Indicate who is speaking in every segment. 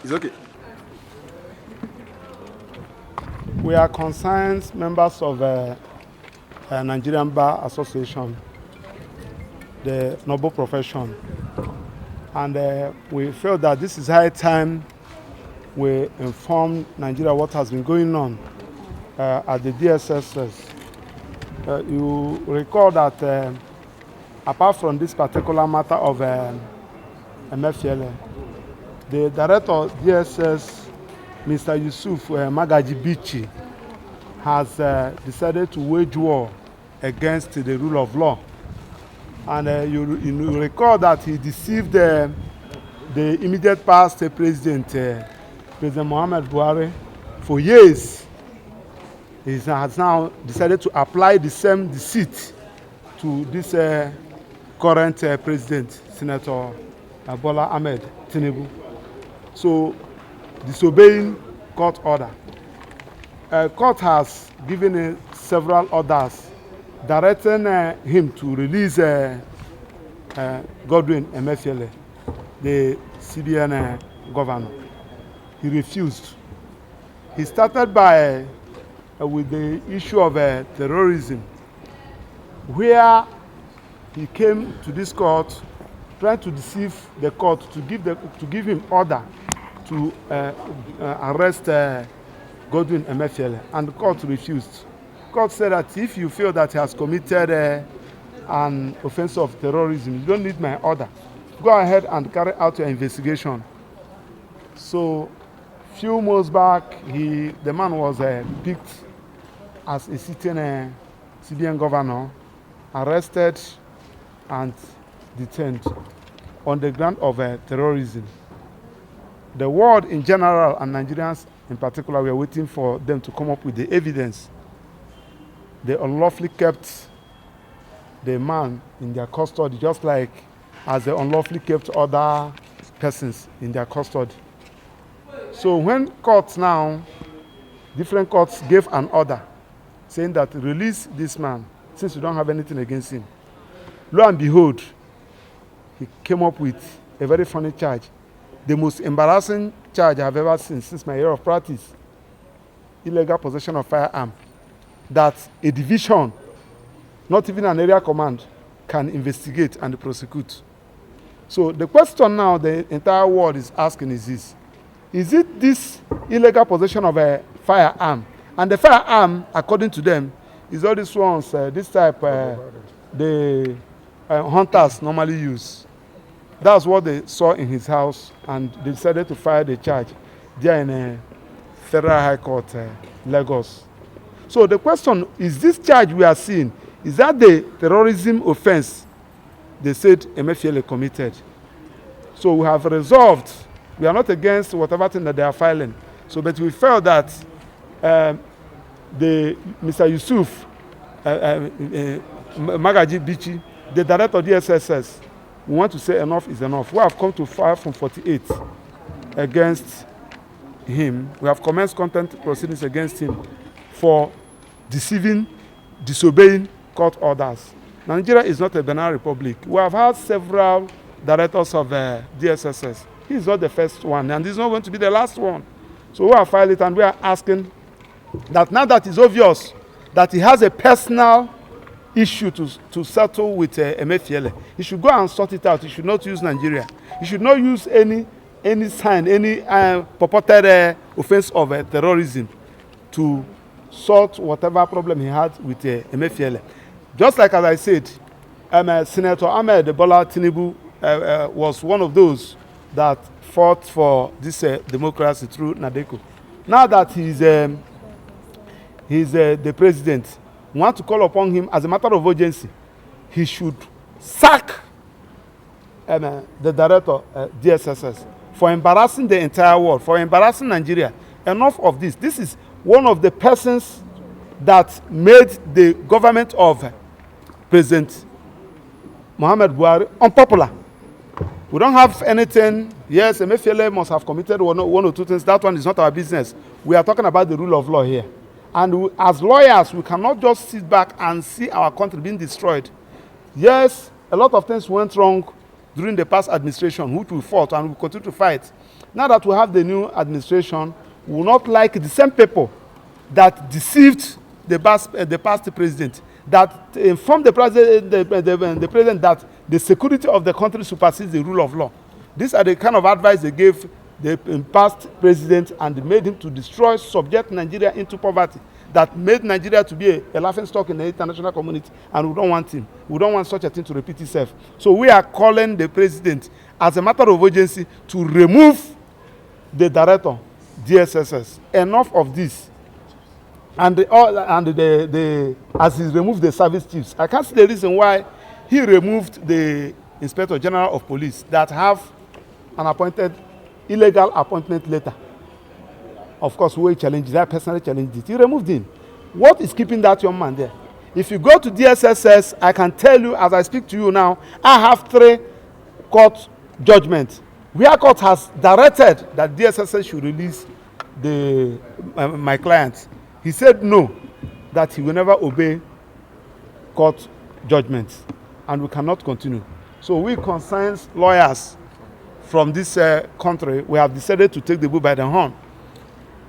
Speaker 1: It's okay.
Speaker 2: We are concerned members of Nigerian Bar Association, the noble profession, and we feel that this is high time we inform Nigeria what has been going on at the DSS. You recall that apart from this particular matter of Emefiele, the director of DSS, Mr. Yusuf Magaji Bichi, has decided to wage war against the rule of law. And you recall that he deceived the immediate past President Muhammad Buhari for years. He has now decided to apply the same deceit to this current president, Senator Bola Ahmed Tinubu. So, disobeying court order. Court has given several orders directing him to release Godwin Emefiele, the CBN governor. He refused. He started by with the issue of terrorism, where he came to this court trying to deceive the court to give him order to arrest Godwin Emefiele, and the court refused. The court said that if you feel that he has committed an offense of terrorism, you don't need my order. Go ahead and carry out your investigation. So, few months back, the man was picked as a sitting CBN governor, arrested and detained on the ground of terrorism. The world in general and Nigerians in particular were waiting for them to come up with the evidence. They unlawfully kept the man in their custody, just like as they unlawfully kept other persons in their custody. So when courts now, different courts gave an order saying that release this man since you don't have anything against him. Lo and behold, he came up with a very funny charge. The most embarrassing charge I've ever seen since my year of practice. Illegal possession of firearm. That a division, not even an area command, can investigate and prosecute. So the question now the entire world is asking is this. Is it this illegal possession of a firearm? And the firearm, according to them, is all these ones, this type the hunters normally use. That's what they saw in his house, and they decided to file the charge there in a Federal High Court, Lagos. So the question is, this charge we are seeing, is that the terrorism offense they said Emefiele committed? So we have resolved, we are not against whatever thing that they are filing. So, but we felt that Mr. Yusuf Magaji Bichi, the director of DSS, we want to say enough is enough. We have come to file from 48 against him. We have commenced contempt proceedings against him for deceiving, disobeying court orders. Nigeria is not a banana republic. We have had several directors of DSS. He is not the first one, and this is not going to be the last one. So we have filed it, and we are asking that now that it's obvious that he has a personal issue to settle with Emefiele, he should go and sort it out. He should not use Nigeria. He should not use any sign, any purported offense of terrorism to sort whatever problem he had with Emefiele. Just like as I said, Senator Ahmed Bola Tinubu was one of those that fought for this democracy through NADECO. Now that he's the president, we want to call upon him as a matter of urgency. He should sack the director DSS for embarrassing the entire world, for embarrassing Nigeria. Enough of this. This is one of the persons that made the government of President Muhammad Buhari unpopular. We don't have anything. Yes, Emefiele must have committed one or two things. That one is not our business. We are talking about the rule of law here. And as lawyers, we cannot just sit back and see our country being destroyed. Yes, a lot of things went wrong during the past administration, which we fought and we continue to fight. Now that we have the new administration, we will not like the same people that deceived the past president, that informed the president that the security of the country supersedes the rule of law. These are the kind of advice they gave the past president, and they made him to destroy, subject Nigeria into poverty, that made Nigeria to be a laughing stock in the international community, and we don't want him. We don't want such a thing to repeat itself. So we are calling the president, as a matter of urgency, to remove the director, DSS. Enough of this. And as he removed the service chiefs, I can't see the reason why he removed the Inspector General of Police that have an appointed illegal appointment letter. Of course, we challenged it. I personally challenged it. He removed him. What is keeping that young man there? If you go to DSS, I can tell you, as I speak to you now, I have 3 court judgments where court has directed that DSS should release my client. He said no, that he will never obey court judgments, and we cannot continue. So we concerned lawyers from this country, we have decided to take the bull by the horn.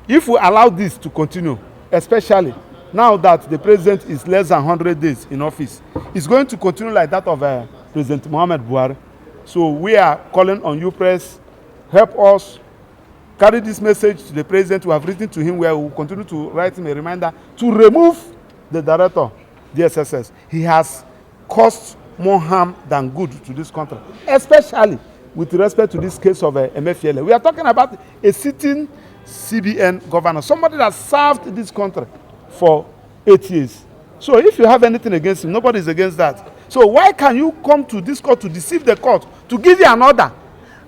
Speaker 2: If we allow this to continue, especially now that the president is less than 100 days in office, it's going to continue like that of President Muhammad Buhari. So we are calling on you, press, help us carry this message to the president. We have written to him, where we will continue to write him a reminder to remove the director, DSS. He has caused more harm than good to this country, especially with respect to this case of Emefiele. We are talking about a sitting CBN governor, somebody that served this country for 8 years. So if you have anything against him, nobody is against that. So why can you come to this court to deceive the court, to give you an order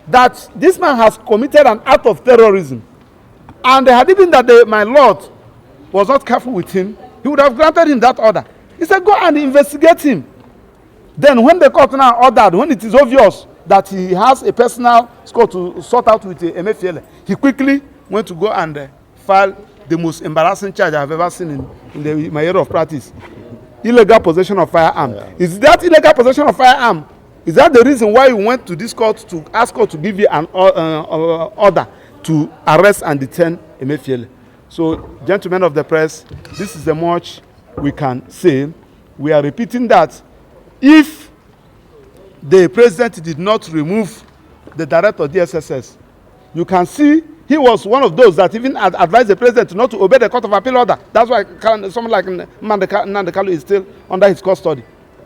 Speaker 2: that this man has committed an act of terrorism? And had it been that my lord was not careful with him, he would have granted him that order. He said, go and investigate him. Then when the court now ordered, when it is obvious that he has a personal score to sort out with Emefiele, he quickly went to go and file the most embarrassing charge I've ever seen in my area of practice. Illegal possession of firearm. Yeah. Is that illegal possession of firearm? Is that the reason why you went to this court to ask court to give you an order to arrest and detain Emefiele? So, gentlemen of the press, this is the much we can say. We are repeating that if the president did not remove the director of DSS, you can see he was one of those that even advised the president not to obey the Court of Appeal order. That's why someone like Kalu is still under his custody.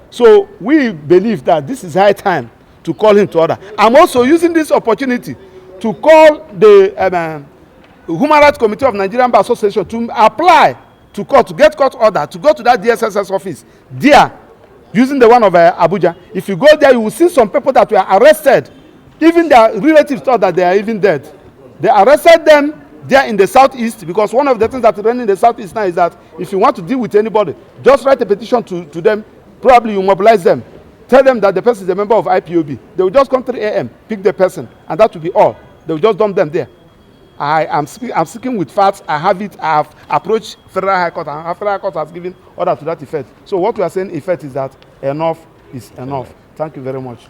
Speaker 2: So we believe that this is high time to call him to order. I'm also using this opportunity to call the Human Rights Committee of Nigerian Bar Association to apply to court, to get court order, to go to that DSS office there, using the one of Abuja. If you go there, you will see some people that were arrested. Even their relatives thought that they are even dead. They arrested them there in the southeast, because one of the things that is running in the southeast now is that if you want to deal with anybody, just write a petition to them. Probably you mobilize them. Tell them that the person is a member of IPOB. They will just come 3 a.m., pick the person, and that will be all. They will just dump them there. I'm speaking with facts. I have it. I have approached Federal High Court, and Federal High Court has given order to that effect. So what we are saying, effect, is that enough is enough. Thank you very much.